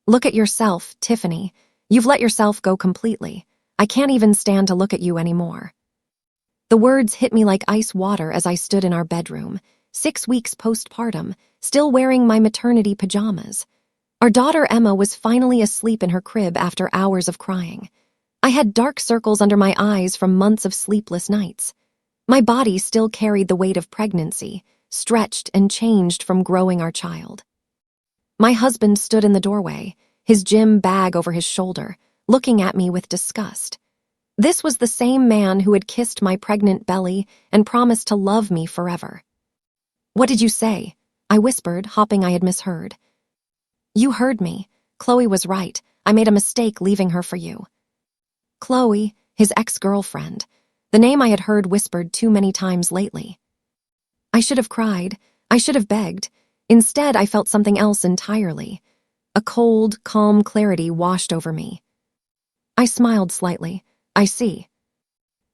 "Look at yourself, Tiffany. You've let yourself go completely. I can't even stand to look at you anymore." The words hit me like ice water as I stood in our bedroom, 6 weeks postpartum, still wearing my maternity pajamas. Our daughter Emma was finally asleep in her crib after hours of crying. I had dark circles under my eyes from months of sleepless nights. My body still carried the weight of pregnancy, stretched and changed from growing our child. My husband stood in the doorway, his gym bag over his shoulder, looking at me with disgust. This was the same man who had kissed my pregnant belly and promised to love me forever. "What did you say?" I whispered, hoping I had misheard. "You heard me. Chloe was right. I made a mistake leaving her for you." Chloe, his ex-girlfriend, the name I had heard whispered too many times lately. I should have cried. I should have begged. Instead, I felt something else entirely. A cold, calm clarity washed over me. I smiled slightly. "I see.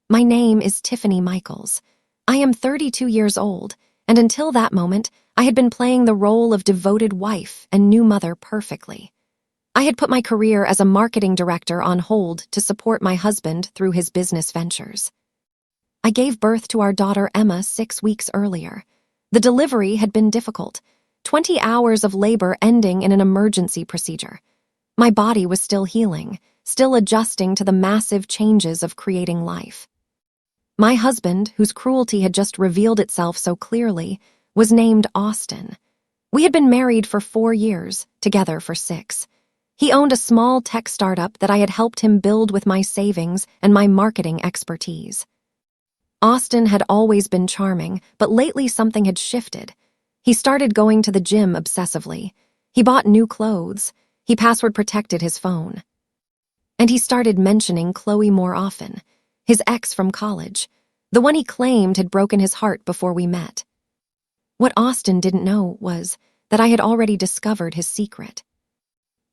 My name is Tiffany Michaels. I am 32 years old, and until that moment, I had been playing the role of devoted wife and new mother perfectly. I had put my career as a marketing director on hold to support my husband through his business ventures. I gave birth to our daughter Emma 6 weeks earlier. The delivery had been difficult, 20 hours of labor ending in an emergency procedure. My body was still healing, still adjusting to the massive changes of creating life. My husband, whose cruelty had just revealed itself so clearly, was named Austin. We had been married for 4 years, together for 6. He owned a small tech startup that I had helped him build with my savings and my marketing expertise. Austin had always been charming, but lately something had shifted. He started going to the gym obsessively. He bought new clothes. He password protected his phone. And he started mentioning Chloe more often, his ex from college, the one he claimed had broken his heart before we met. What Austin didn't know was that I had already discovered his secret.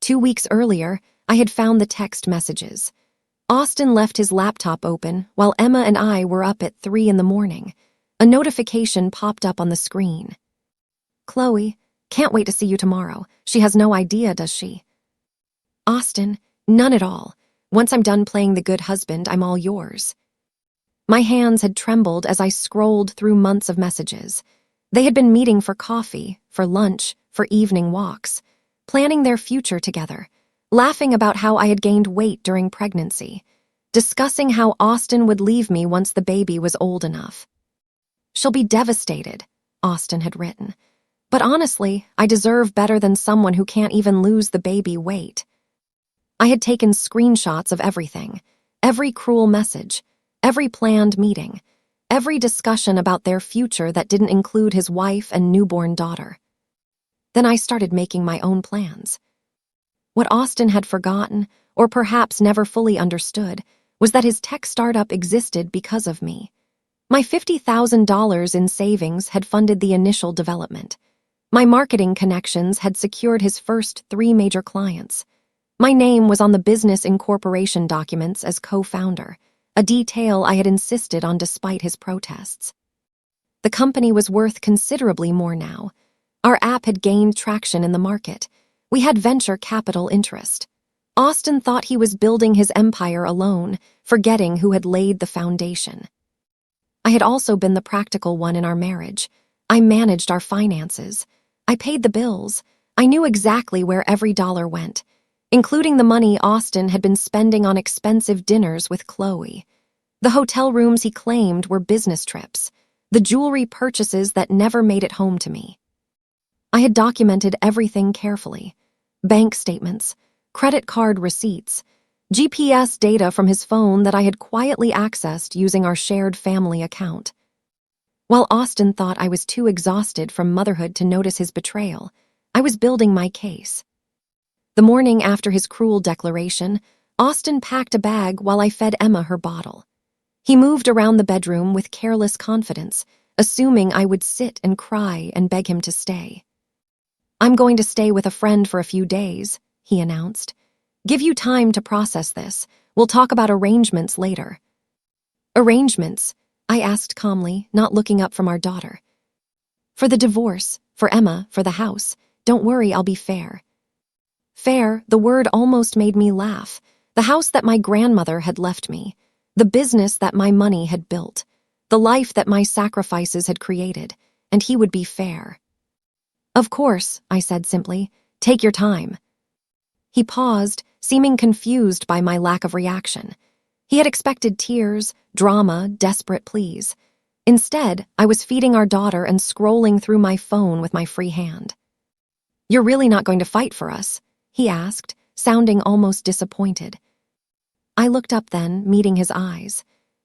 2 weeks earlier, I had found the text messages. Austin left his laptop open while Emma and I were up at 3 in the morning. A notification popped up on the screen. "Chloe, can't wait to see you tomorrow. She has no idea, does she?" "Austin, none at all. Once I'm done playing the good husband, I'm all yours." My hands had trembled as I scrolled through months of messages. They had been meeting for coffee, for lunch, for evening walks, planning their future together, laughing about how I had gained weight during pregnancy, discussing how Austin would leave me once the baby was old enough. "She'll be devastated," Austin had written. But honestly, I deserve better than someone who can't even lose the baby weight. I had taken screenshots of everything, every cruel message, every planned meeting, every discussion about their future that didn't include his wife and newborn daughter. Then I started making my own plans. What Austin had forgotten, or perhaps never fully understood, was that his tech startup existed because of me. My $50,000 in savings had funded the initial development. My marketing connections had secured his first 3 major clients. My name was on the business incorporation documents as co-founder, a detail I had insisted on despite his protests. The company was worth considerably more now. Our app had gained traction in the market. We had venture capital interest. Austin thought he was building his empire alone, forgetting who had laid the foundation. I had also been the practical one in our marriage. I managed our finances. I paid the bills. I knew exactly where every dollar went, including the money Austin had been spending on expensive dinners with Chloe. The hotel rooms he claimed were business trips, the jewelry purchases that never made it home to me. I had documented everything carefully: bank statements, credit card receipts, GPS data from his phone that I had quietly accessed using our shared family account. While Austin thought I was too exhausted from motherhood to notice his betrayal, I was building my case. The morning after his cruel declaration, Austin packed a bag while I fed Emma her bottle. He moved around the bedroom with careless confidence, assuming I would sit and cry and beg him to stay. "I'm going to stay with a friend for a few days," he announced. "Give you time to process this. We'll talk about arrangements later." "Arrangements?" I asked calmly, not looking up from our daughter. "For the divorce, for Emma, for the house. Don't worry, I'll be fair." Fair, the word almost made me laugh. The house that my grandmother had left me. The business that my money had built. The life that my sacrifices had created. And he would be fair. Of course, I said simply. Take your time. He paused, seeming confused by my lack of reaction. He had expected tears, drama, desperate pleas. Instead, I was feeding our daughter and scrolling through my phone with my free hand. "You're really not going to fight for us?" he asked, sounding almost disappointed. I looked up then, meeting his eyes.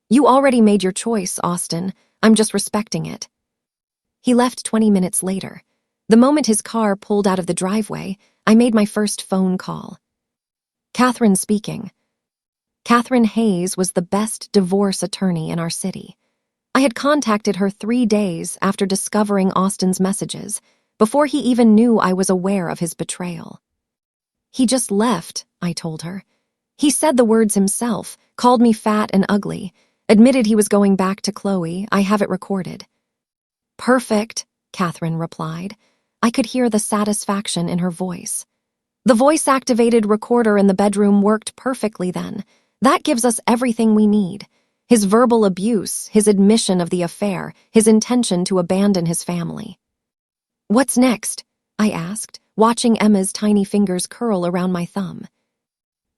"You already made your choice, Austin. I'm just respecting it." He left 20 minutes later. The moment his car pulled out of the driveway, I made my first phone call. "Catherine speaking." Catherine Hayes was the best divorce attorney in our city. I had contacted her 3 days after discovering Austin's messages, before he even knew I was aware of his betrayal. "He just left," I told her. "He said the words himself, called me fat and ugly, admitted he was going back to Chloe. I have it recorded." "Perfect," Catherine replied. I could hear the satisfaction in her voice. The voice-activated recorder in the bedroom worked perfectly then. That gives us everything we need. His verbal abuse, his admission of the affair, his intention to abandon his family. "What's next?" I asked, watching Emma's tiny fingers curl around my thumb.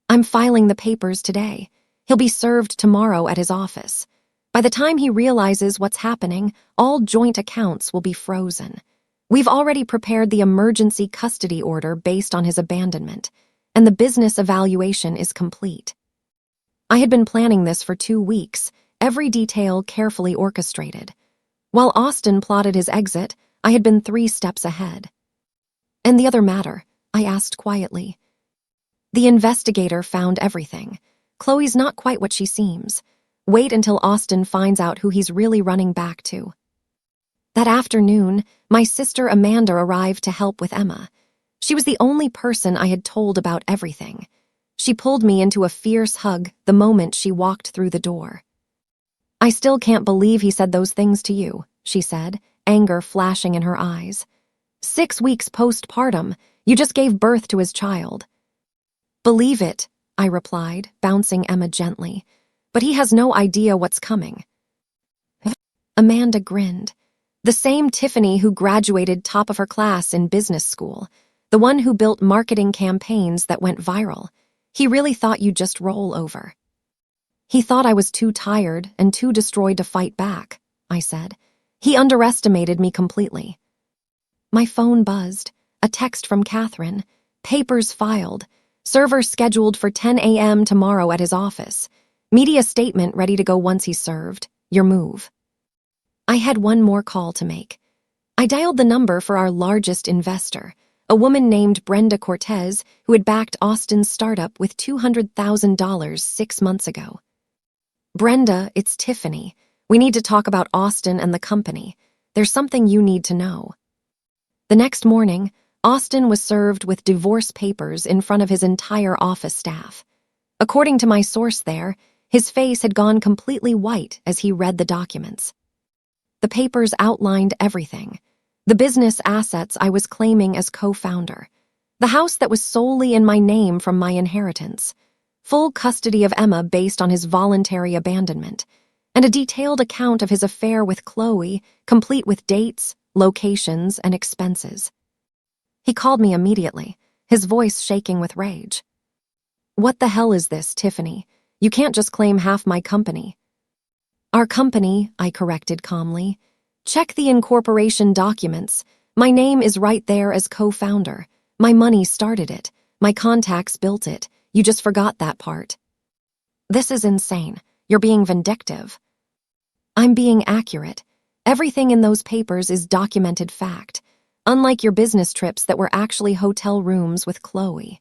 "I'm filing the papers today. He'll be served tomorrow at his office. By the time he realizes what's happening, all joint accounts will be frozen. We've already prepared the emergency custody order based on his abandonment, and the business evaluation is complete." I had been planning this for 2 weeks, every detail carefully orchestrated. While Austin plotted his exit, I had been 3 steps ahead. "And the other matter?" I asked quietly. "The investigator found everything. Chloe's not quite what she seems. Wait until Austin finds out who he's really running back to." That afternoon, my sister Amanda arrived to help with Emma. She was the only person I had told about everything. She pulled me into a fierce hug the moment she walked through the door. "I still can't believe he said those things to you," she said, anger flashing in her eyes. 6 weeks postpartum, you just gave birth to his child." "Believe it," I replied, bouncing Emma gently. "But he has no idea what's coming." Amanda grinned. "The same Tiffany who graduated top of her class in business school, the one who built marketing campaigns that went viral. He really thought you'd just roll over." "He thought I was too tired and too destroyed to fight back," I said. "He underestimated me completely." My phone buzzed. A text from Catherine. "Papers filed. Server scheduled for 10 a.m. tomorrow at his office. Media statement ready to go once he's served. Your move." I had one more call to make. I dialed the number for our largest investor, a woman named Brenda Cortez, who had backed Austin's startup with $200,000 6 months ago. "Brenda, it's Tiffany. We need to talk about Austin and the company. There's something you need to know." The next morning, Austin was served with divorce papers in front of his entire office staff. According to my source there, his face had gone completely white as he read the documents. The papers outlined everything. The business assets I was claiming as co-founder. The house that was solely in my name from my inheritance. Full custody of Emma based on his voluntary abandonment. And a detailed account of his affair with Chloe, complete with dates, locations, and expenses. He called me immediately, his voice shaking with rage. "What the hell is this, Tiffany? You can't just claim half my company." "Our company," I corrected calmly. "Check the incorporation documents. My name is right there as co-founder. My money started it. My contacts built it. You just forgot that part." "This is insane. You're being vindictive." "I'm being accurate. Everything in those papers is documented fact, unlike your business trips that were actually hotel rooms with Chloe."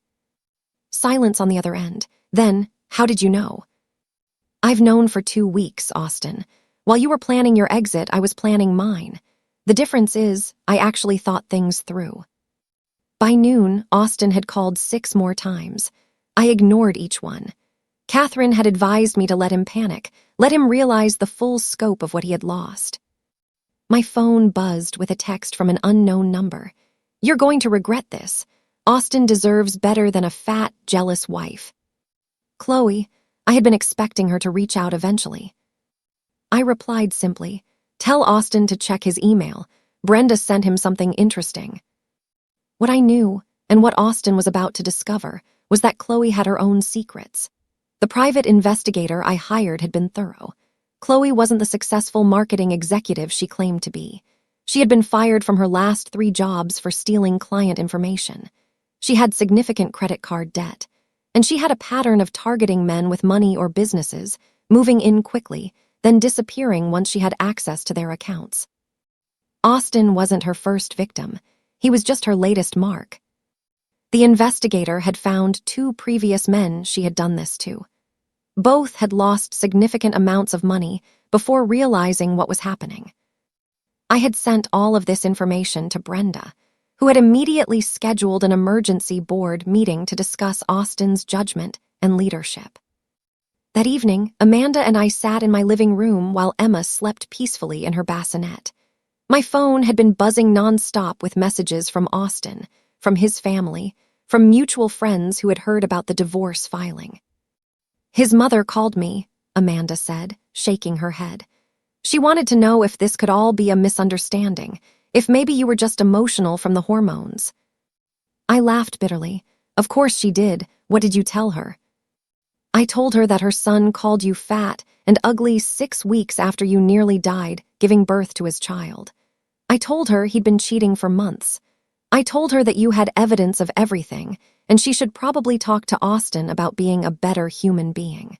Silence on the other end. Then, "How did you know?" "I've known for 2 weeks, Austin. While you were planning your exit, I was planning mine. The difference is, I actually thought things through." By noon, Austin had called 6 more times. I ignored each one. Catherine had advised me to let him panic, let him realize the full scope of what he had lost. My phone buzzed with a text from an unknown number. "You're going to regret this. Austin deserves better than a fat, jealous wife. Chloe, I had been expecting her to reach out eventually. I replied simply, "Tell Austin to check his email. Brenda sent him something interesting." What I knew, and what Austin was about to discover, was that Chloe had her own secrets. The private investigator I hired had been thorough. Chloe wasn't the successful marketing executive she claimed to be. She had been fired from her last 3 jobs for stealing client information. She had significant credit card debt, and she had a pattern of targeting men with money or businesses, moving in quickly, then disappearing once she had access to their accounts. Austin wasn't her first victim. He was just her latest mark. The investigator had found 2 previous men she had done this to. Both had lost significant amounts of money before realizing what was happening. I had sent all of this information to Brenda, who had immediately scheduled an emergency board meeting to discuss Austin's judgment and leadership. That evening, Amanda and I sat in my living room while Emma slept peacefully in her bassinet. My phone had been buzzing nonstop with messages from Austin, from his family, from mutual friends who had heard about the divorce filing. "His mother called me," Amanda said, shaking her head. "She wanted to know if this could all be a misunderstanding, if maybe you were just emotional from the hormones." I laughed bitterly. "Of course she did. What did you tell her?" "I told her that her son called you fat and ugly 6 weeks after you nearly died, giving birth to his child. I told her he'd been cheating for months. I told her that you had evidence of everything, and she should probably talk to Austin about being a better human being."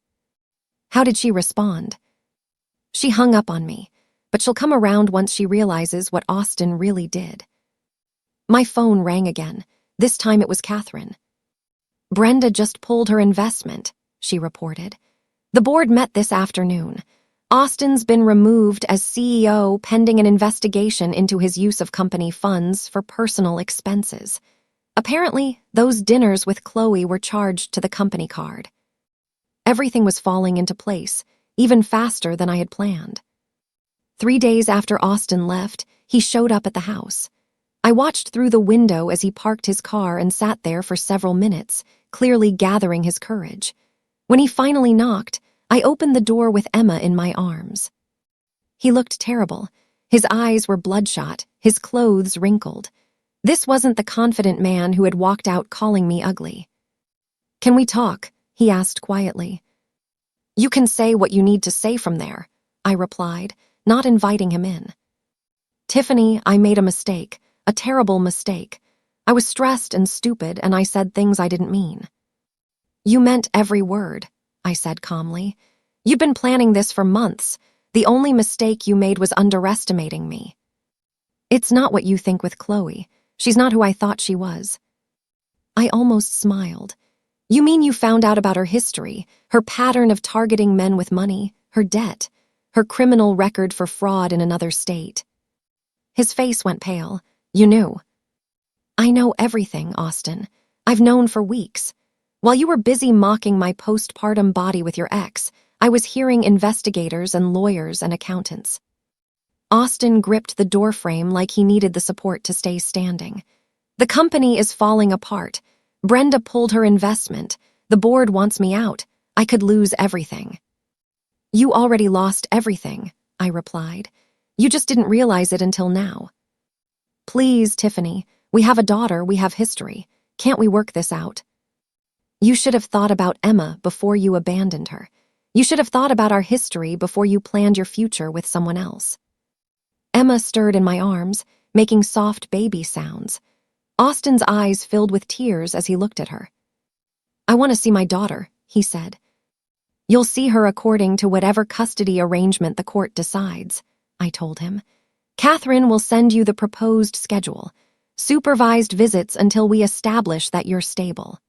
"How did she respond?" "She hung up on me, but she'll come around once she realizes what Austin really did." My phone rang again. This time it was Catherine. "Brenda just pulled her investment," she reported. "The board met this afternoon. Austin's been removed as CEO pending an investigation into his use of company funds for personal expenses. Apparently, those dinners with Chloe were charged to the company card." Everything was falling into place, even faster than I had planned. 3 days after Austin left, he showed up at the house. I watched through the window as he parked his car and sat there for several minutes, clearly gathering his courage. When he finally knocked, I opened the door with Emma in my arms. He looked terrible. His eyes were bloodshot, his clothes wrinkled. This wasn't the confident man who had walked out calling me ugly. "Can we talk?" he asked quietly. "You can say what you need to say from there," I replied, not inviting him in. "Tiffany, I made a mistake, a terrible mistake. I was stressed and stupid, and I said things I didn't mean." "You meant every word," I said calmly. "You've been planning this for months. The only mistake you made was underestimating me." "It's not what you think with Chloe. She's not who I thought she was." I almost smiled. "You mean you found out about her history, her pattern of targeting men with money, her debt, her criminal record for fraud in another state?" His face went pale. "You knew." "I know everything, Austin. I've known for weeks. While you were busy mocking my postpartum body with your ex, I was hearing investigators and lawyers and accountants." Austin gripped the doorframe like he needed the support to stay standing. "The company is falling apart. Brenda pulled her investment. The board wants me out. I could lose everything." "You already lost everything," I replied. "You just didn't realize it until now." "Please, Tiffany, we have a daughter, we have history. Can't we work this out?" "You should have thought about Emma before you abandoned her. You should have thought about our history before you planned your future with someone else." Emma stirred in my arms, making soft baby sounds. Austin's eyes filled with tears as he looked at her. "I want to see my daughter," he said. "You'll see her according to whatever custody arrangement the court decides," I told him. "Catherine will send you the proposed schedule. Supervised visits until we establish that you're stable."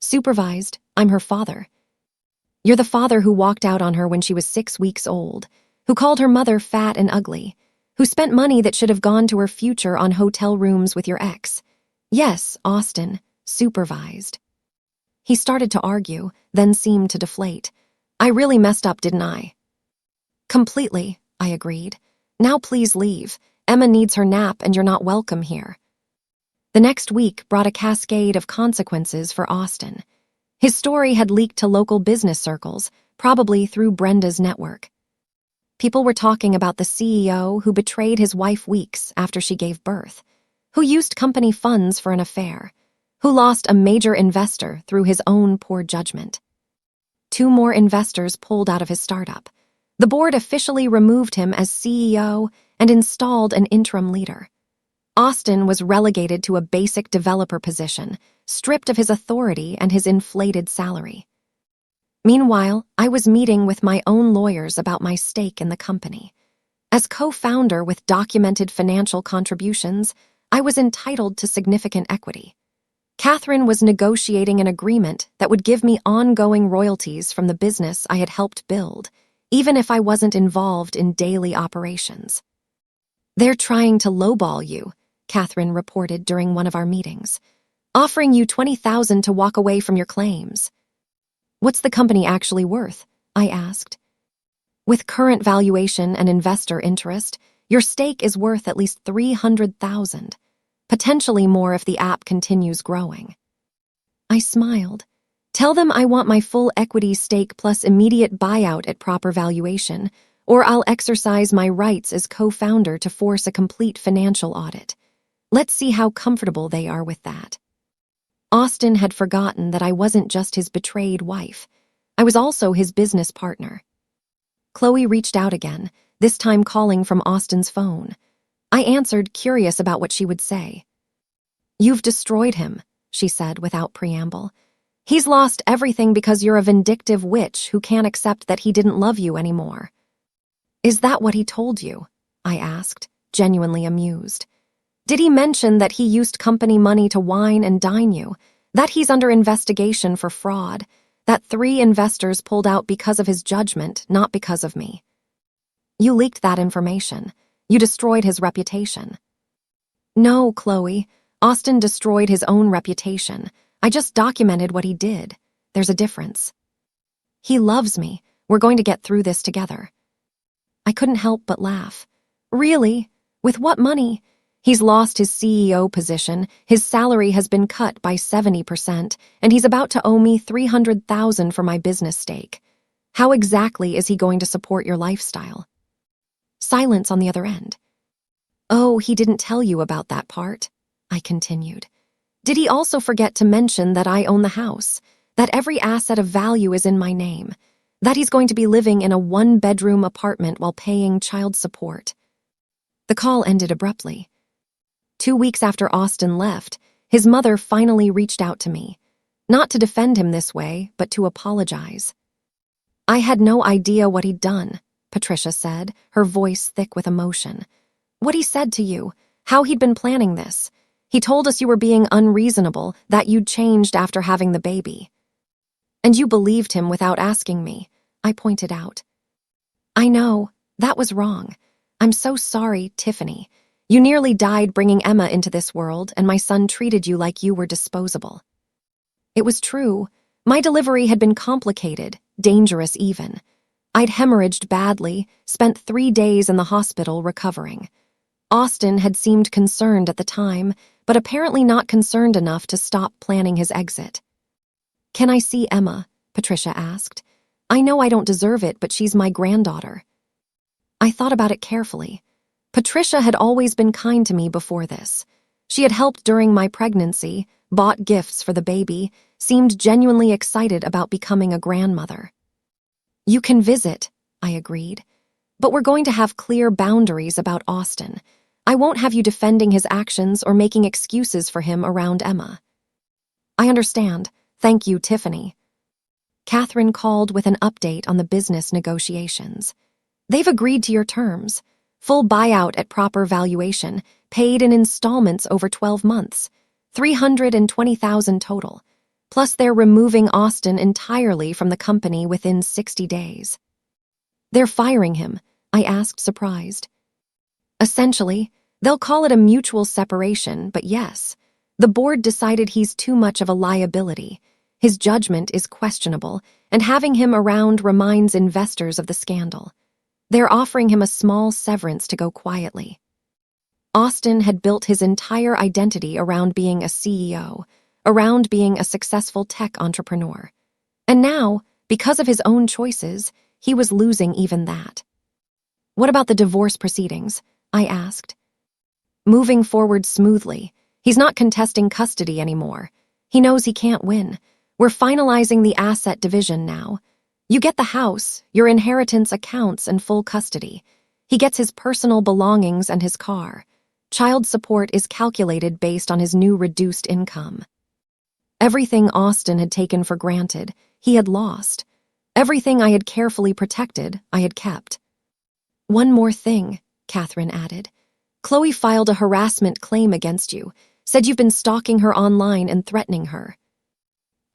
"Supervised? I'm her father." "You're the father who walked out on her when she was 6 weeks old, who called her mother fat and ugly, who spent money that should have gone to her future on hotel rooms with your ex. Yes, Austin, supervised." He started to argue, then seemed to deflate. "I really messed up, didn't I?" "Completely," I agreed. "Now please leave. Emma needs her nap and you're not welcome here." The next week brought a cascade of consequences for Austin. His story had leaked to local business circles, probably through Brenda's network. People were talking about the CEO who betrayed his wife weeks after she gave birth, who used company funds for an affair, who lost a major investor through his own poor judgment. 2 more investors pulled out of his startup. The board officially removed him as CEO and installed an interim leader. Austin was relegated to a basic developer position, stripped of his authority and his inflated salary. Meanwhile, I was meeting with my own lawyers about my stake in the company. As co-founder with documented financial contributions, I was entitled to significant equity. Catherine was negotiating an agreement that would give me ongoing royalties from the business I had helped build, even if I wasn't involved in daily operations. "They're trying to lowball you," Catherine reported during one of our meetings, "offering you $20,000 to walk away from your claims." "What's the company actually worth?" I asked. "With current valuation and investor interest, your stake is worth at least $300,000, potentially more if the app continues growing." I smiled. "Tell them I want my full equity stake plus immediate buyout at proper valuation, or I'll exercise my rights as co-founder to force a complete financial audit. Let's see how comfortable they are with that." Austin had forgotten that I wasn't just his betrayed wife. I was also his business partner. Chloe reached out again, this time calling from Austin's phone. I answered, curious about what she would say. "You've destroyed him," she said without preamble. "He's lost everything because you're a vindictive witch who can't accept that he didn't love you anymore." "Is that what he told you?" I asked, genuinely amused. "Did he mention that he used company money to wine and dine you, that he's under investigation for fraud, that 3 investors pulled out because of his judgment, not because of me?" "You leaked that information. You destroyed his reputation." "No, Chloe. Austin destroyed his own reputation. I just documented what he did. There's a difference." "He loves me. We're going to get through this together." I couldn't help but laugh. "Really? With what money? He's lost his CEO position, his salary has been cut by 70%, and he's about to owe me $300,000 for my business stake. How exactly is he going to support your lifestyle?" Silence on the other end. "Oh, he didn't tell you about that part," I continued. "Did he also forget to mention that I own the house, that every asset of value is in my name, that he's going to be living in a 1-bedroom apartment while paying child support?" The call ended abruptly. 2 weeks after Austin left, his mother finally reached out to me, not to defend him this way, but to apologize. "I had no idea what he'd done," Patricia said, her voice thick with emotion. "What he said to you, how he'd been planning this. He told us you were being unreasonable, that you'd changed after having the baby." "And you believed him without asking me," I pointed out. "I know, that was wrong. I'm so sorry, Tiffany. You nearly died bringing Emma into this world, and my son treated you like you were disposable." It was true. My delivery had been complicated, dangerous even. I'd hemorrhaged badly, spent 3 days in the hospital recovering. Austin had seemed concerned at the time, but apparently not concerned enough to stop planning his exit. "Can I see Emma?" Patricia asked. "I know I don't deserve it, but she's my granddaughter." I thought about it carefully. Patricia had always been kind to me before this. She had helped during my pregnancy, bought gifts for the baby, seemed genuinely excited about becoming a grandmother. "You can visit," I agreed. "But we're going to have clear boundaries about Austin. I won't have you defending his actions or making excuses for him around Emma." "I understand. Thank you, Tiffany." Catherine called with an update on the business negotiations. "They've agreed to your terms. Full buyout at proper valuation, paid in installments over 12 months, $320,000 total. Plus they're removing Austin entirely from the company within 60 days. "They're firing him?" I asked, surprised. "Essentially, they'll call it a mutual separation, but yes. The board decided he's too much of a liability. His judgment is questionable, and having him around reminds investors of the scandal. They're offering him a small severance to go quietly." Austin had built his entire identity around being a CEO, around being a successful tech entrepreneur. And now, because of his own choices, he was losing even that. What about the divorce proceedings? I asked. Moving forward smoothly. He's not contesting custody anymore. He knows he can't win. We're finalizing the asset division now. You get the house, your inheritance accounts, and full custody. He gets his personal belongings and his car. Child support is calculated based on his new reduced income. Everything Austin had taken for granted, he had lost. Everything I had carefully protected, I had kept. One more thing, Catherine added. Chloe filed a harassment claim against you, said you've been stalking her online and threatening her.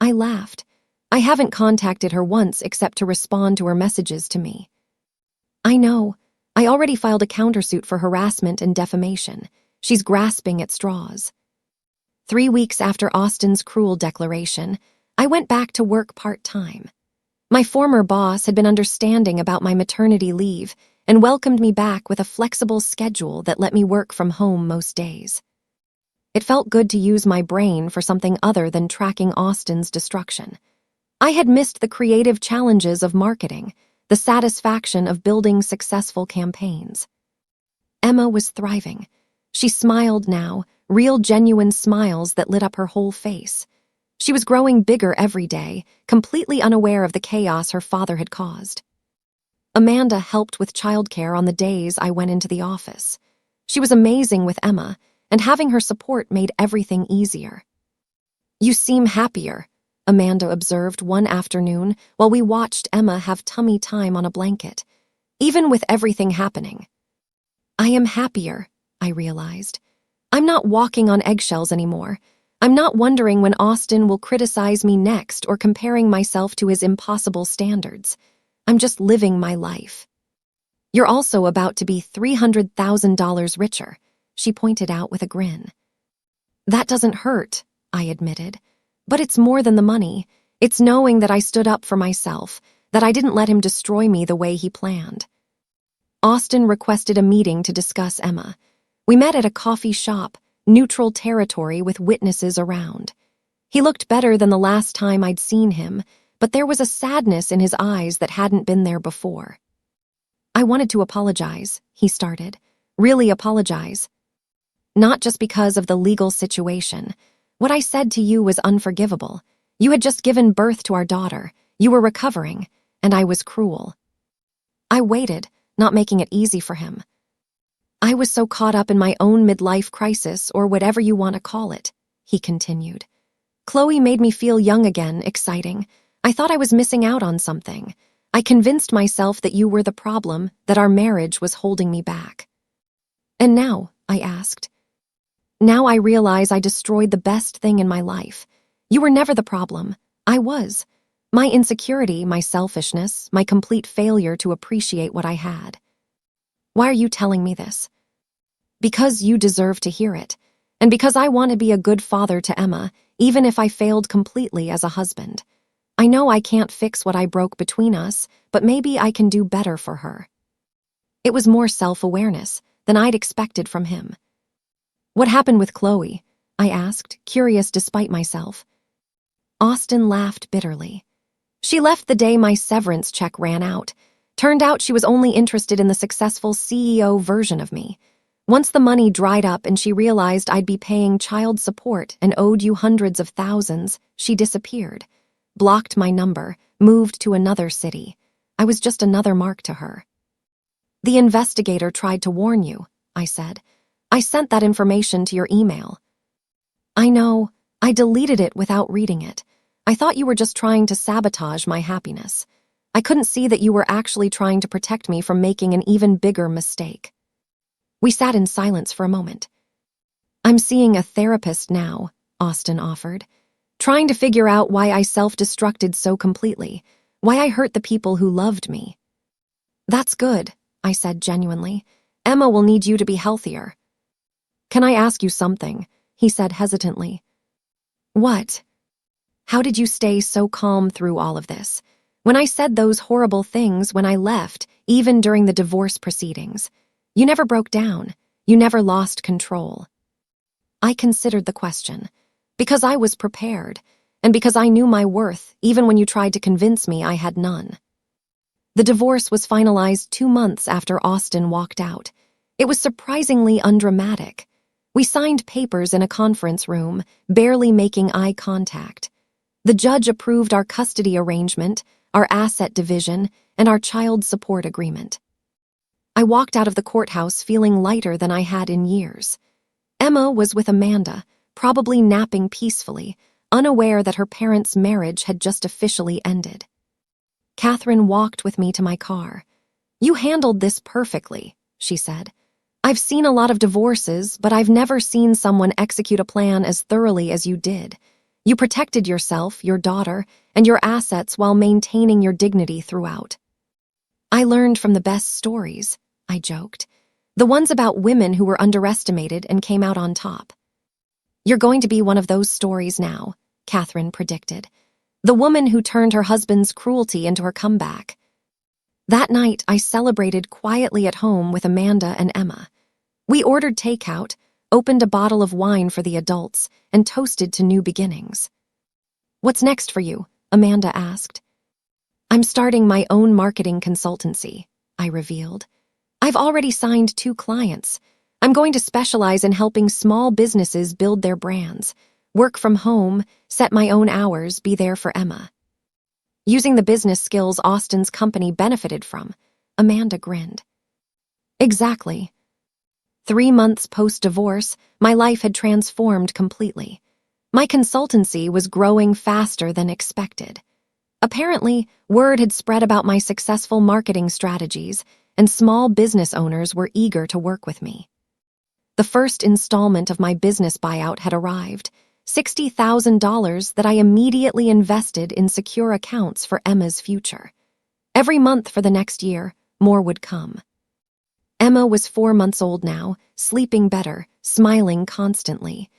I laughed. I haven't contacted her once except to respond to her messages to me. I know. I already filed a countersuit for harassment and defamation. She's grasping at straws. 3 weeks after Austin's cruel declaration, I went back to work part-time. My former boss had been understanding about my maternity leave and welcomed me back with a flexible schedule that let me work from home most days. It felt good to use my brain for something other than tracking Austin's destruction. I had missed the creative challenges of marketing, the satisfaction of building successful campaigns. Emma was thriving. She smiled now, real genuine smiles that lit up her whole face. She was growing bigger every day, completely unaware of the chaos her father had caused. Amanda helped with childcare on the days I went into the office. She was amazing with Emma, and having her support made everything easier. You seem happier, Amanda observed one afternoon while we watched Emma have tummy time on a blanket, even with everything happening. I am happier, I realized. I'm not walking on eggshells anymore. I'm not wondering when Austin will criticize me next or comparing myself to his impossible standards. I'm just living my life. You're also about to be $300,000 richer, she pointed out with a grin. That doesn't hurt, I admitted. But it's more than the money. It's knowing that I stood up for myself, that I didn't let him destroy me the way he planned. Austin requested a meeting to discuss Emma. We met at a coffee shop, neutral territory with witnesses around. He looked better than the last time I'd seen him, but there was a sadness in his eyes that hadn't been there before. I wanted to apologize, he started. Really apologize. Not just because of the legal situation. What I said to you was unforgivable. You had just given birth to our daughter. You were recovering, and I was cruel. I waited, not making it easy for him. I was so caught up in my own midlife crisis, or whatever you want to call it, he continued. Chloe made me feel young again, exciting. I thought I was missing out on something. I convinced myself that you were the problem, that our marriage was holding me back. And now, I asked. Now I realize I destroyed the best thing in my life. You were never the problem. I was. My insecurity, my selfishness, my complete failure to appreciate what I had. Why are you telling me this? Because you deserve to hear it, and because I want to be a good father to Emma, even if I failed completely as a husband. I know I can't fix what I broke between us, but maybe I can do better for her. It was more self-awareness than I'd expected from him. What happened with Chloe? I asked, curious despite myself. Austin laughed bitterly. She left the day my severance check ran out. Turned out she was only interested in the successful CEO version of me. Once the money dried up and she realized I'd be paying child support and owed you hundreds of thousands, she disappeared. Blocked my number, moved to another city. I was just another mark to her. The investigator tried to warn you, I said. I sent that information to your email. I know. I deleted it without reading it. I thought you were just trying to sabotage my happiness. I couldn't see that you were actually trying to protect me from making an even bigger mistake. We sat in silence for a moment. I'm seeing a therapist now, Austin offered, trying to figure out why I self-destructed so completely, why I hurt the people who loved me. That's good, I said genuinely. Emma will need you to be healthier. Can I ask you something? He said hesitantly. What? How did you stay so calm through all of this? When I said those horrible things when I left, even during the divorce proceedings, you never broke down. You never lost control. I considered the question, because I was prepared, and because I knew my worth, even when you tried to convince me I had none. The divorce was finalized 2 months after Austin walked out. It was surprisingly undramatic. We signed papers in a conference room, barely making eye contact. The judge approved our custody arrangement, our asset division, and our child support agreement. I walked out of the courthouse feeling lighter than I had in years. Emma was with Amanda, probably napping peacefully, unaware that her parents' marriage had just officially ended. Catherine walked with me to my car. "You handled this perfectly," she said. "I've seen a lot of divorces, but I've never seen someone execute a plan as thoroughly as you did. You protected yourself, your daughter, and your assets while maintaining your dignity throughout." "I learned from the best stories," I joked. "The ones about women who were underestimated and came out on top." "You're going to be one of those stories now," Catherine predicted. "The woman who turned her husband's cruelty into her comeback." That night, I celebrated quietly at home with Amanda and Emma. We ordered takeout, opened a bottle of wine for the adults, and toasted to new beginnings. "What's next for you?" Amanda asked. "I'm starting my own marketing consultancy," I revealed. "I've already signed 2 clients. I'm going to specialize in helping small businesses build their brands, work from home, set my own hours, be there for Emma." "Using the business skills Austin's company benefited from," Amanda grinned. "Exactly." 3 months post-divorce, my life had transformed completely. My consultancy was growing faster than expected. Apparently, word had spread about my successful marketing strategies, and small business owners were eager to work with me. The first installment of my business buyout had arrived, $60,000 that I immediately invested in secure accounts for Emma's future. Every month for the next year, more would come. Emma was 4 months old now, sleeping better, smiling constantly.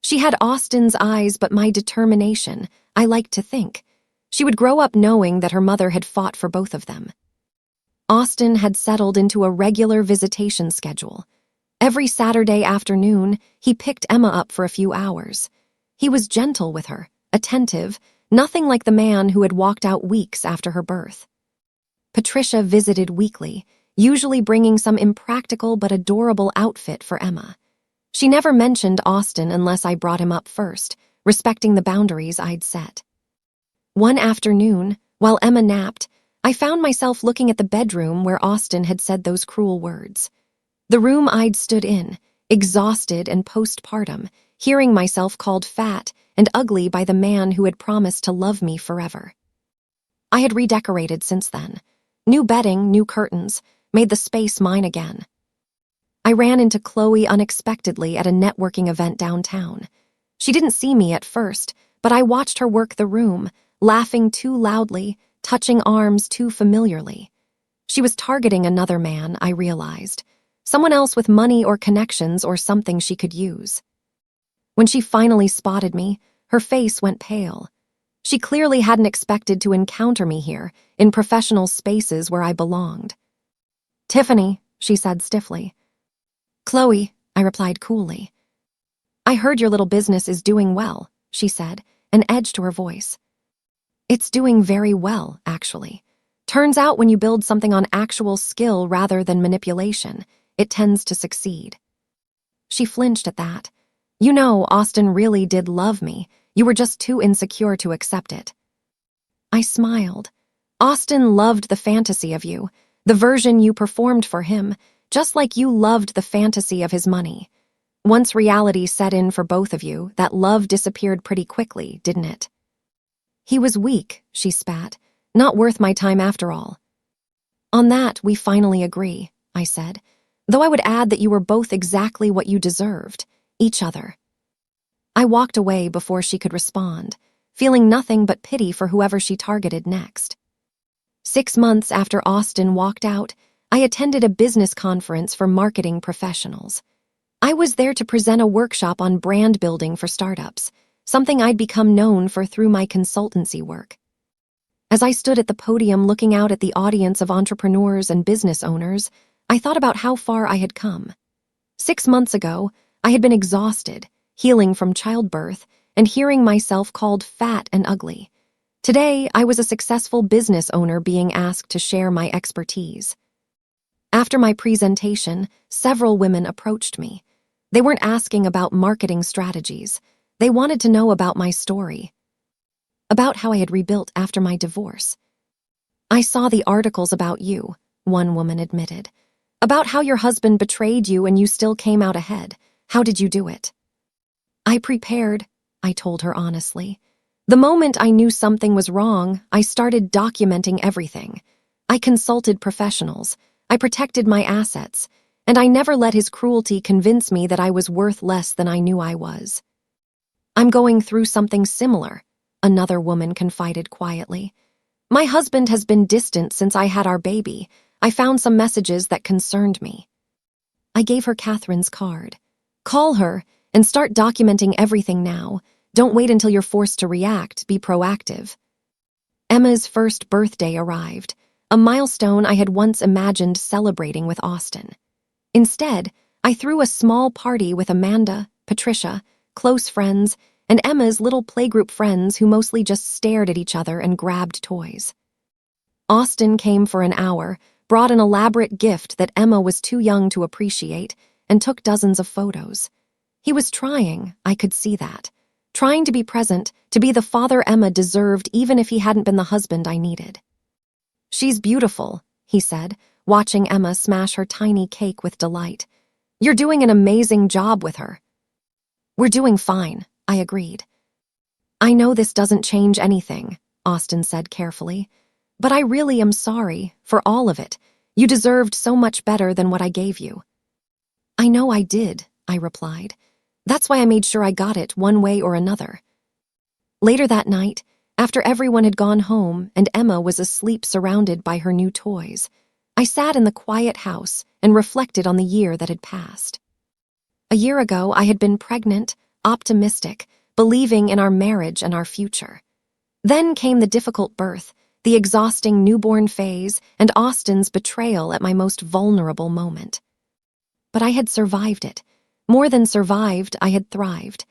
She had Austin's eyes but my determination, I liked to think. She would grow up knowing that her mother had fought for both of them. Austin had settled into a regular visitation schedule. Every Saturday afternoon, he picked Emma up for a few hours. He was gentle with her, attentive, nothing like the man who had walked out weeks after her birth. Patricia visited weekly, usually bringing some impractical but adorable outfit for Emma. She never mentioned Austin unless I brought him up first, respecting the boundaries I'd set. One afternoon, while Emma napped, I found myself looking at the bedroom where Austin had said those cruel words. The room I'd stood in, exhausted and postpartum, hearing myself called fat and ugly by the man who had promised to love me forever. I had redecorated since then. New bedding, new curtains, made the space mine again. I ran into Chloe unexpectedly at a networking event downtown. She didn't see me at first, but I watched her work the room, laughing too loudly, touching arms too familiarly. She was targeting another man, I realized. Someone else with money or connections or something she could use. When she finally spotted me, her face went pale. She clearly hadn't expected to encounter me here, in professional spaces where I belonged. "Tiffany," she said stiffly. "Chloe," I replied coolly. "I heard your little business is doing well," she said, an edge to her voice. "It's doing very well, actually. Turns out when you build something on actual skill rather than manipulation, it tends to succeed." She flinched at that. "You know, Austin really did love me. You were just too insecure to accept it." I smiled. "Austin loved the fantasy of you, the version you performed for him, just like you loved the fantasy of his money. Once reality set in for both of you, that love disappeared pretty quickly, didn't it?" "He was weak," she spat. "Not worth my time after all." "On that, we finally agree," I said, "though I would add that you were both exactly what you deserved, each other." I walked away before she could respond, feeling nothing but pity for whoever she targeted next. 6 months after Austin walked out, I attended a business conference for marketing professionals. I was there to present a workshop on brand building for startups, something I'd become known for through my consultancy work. As I stood at the podium looking out at the audience of entrepreneurs and business owners, I thought about how far I had come. 6 months ago, I had been exhausted, healing from childbirth, and hearing myself called fat and ugly. Today, I was a successful business owner being asked to share my expertise. After my presentation, several women approached me. They weren't asking about marketing strategies. They wanted to know about my story, about how I had rebuilt after my divorce. "I saw the articles about you," one woman admitted. "About how your husband betrayed you and you still came out ahead. How did you do it?" "I prepared," I told her honestly. "The moment I knew something was wrong, I started documenting everything. I consulted professionals. I protected my assets. And I never let his cruelty convince me that I was worth less than I knew I was." "I'm going through something similar," another woman confided quietly. "My husband has been distant since I had our baby. I found some messages that concerned me." I gave her Catherine's card. "Call her and start documenting everything now. Don't wait until you're forced to react. Be proactive." Emma's first birthday arrived, a milestone I had once imagined celebrating with Austin. Instead, I threw a small party with Amanda, Patricia, close friends, and Emma's little playgroup friends who mostly just stared at each other and grabbed toys. Austin came for an hour, brought an elaborate gift that Emma was too young to appreciate, and took dozens of photos. He was trying, I could see that. Trying to be present, to be the father Emma deserved even if he hadn't been the husband I needed. "She's beautiful," he said, watching Emma smash her tiny cake with delight. "You're doing an amazing job with her." "We're doing fine," I agreed. "I know this doesn't change anything," Austin said carefully, "but I really am sorry for all of it. You deserved so much better than what I gave you." "I know I did," I replied. "That's why I made sure I got it one way or another." Later that night, after everyone had gone home and Emma was asleep surrounded by her new toys, I sat in the quiet house and reflected on the year that had passed. A year ago, I had been pregnant, optimistic, believing in our marriage and our future. Then came the difficult birth, the exhausting newborn phase, and Austin's betrayal at my most vulnerable moment. But I had survived it. More than survived, I had thrived.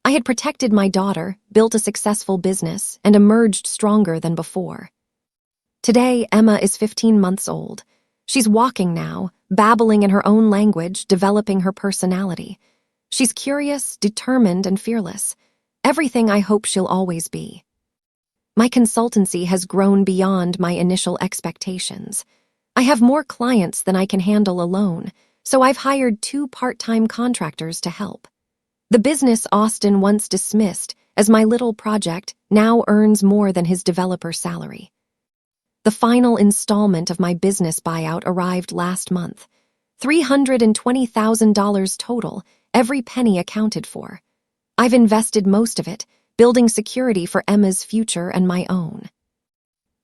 I had protected my daughter, built a successful business, and emerged stronger than before. Today, Emma is 15 months old. She's walking now, babbling in her own language, developing her personality. She's curious, determined, and fearless. Everything I hope she'll always be. My consultancy has grown beyond my initial expectations. I have more clients than I can handle alone, so I've hired 2 part-time contractors to help. The business Austin once dismissed as my little project now earns more than his developer salary. The final installment of my business buyout arrived last month. $320,000 total, every penny accounted for. I've invested most of it, building security for Emma's future and my own.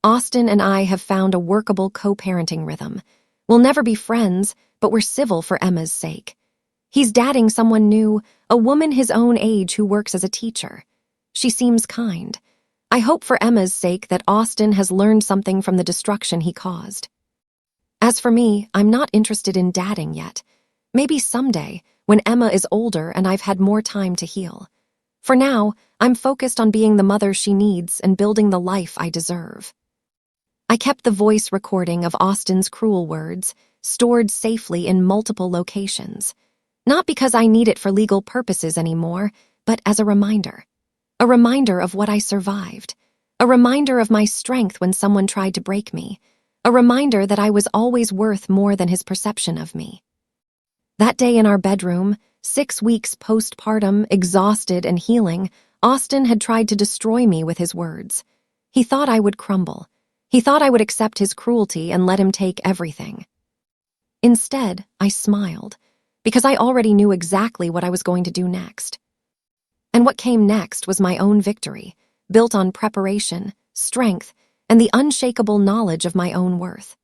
Austin and I have found a workable co-parenting rhythm. We'll never be friends, but we're civil for Emma's sake. He's dating someone new, a woman his own age who works as a teacher. She seems kind. I hope for Emma's sake that Austin has learned something from the destruction he caused. As for me, I'm not interested in dating yet. Maybe someday, when Emma is older and I've had more time to heal. For now, I'm focused on being the mother she needs and building the life I deserve. I kept the voice recording of Austin's cruel words, stored safely in multiple locations. Not because I need it for legal purposes anymore, but as a reminder. A reminder of what I survived. A reminder of my strength when someone tried to break me. A reminder that I was always worth more than his perception of me. That day in our bedroom, 6 weeks postpartum, exhausted and healing, Austin had tried to destroy me with his words. He thought I would crumble. He thought I would accept his cruelty and let him take everything. Instead, I smiled, because I already knew exactly what I was going to do next. And what came next was my own victory, built on preparation, strength, and the unshakable knowledge of my own worth.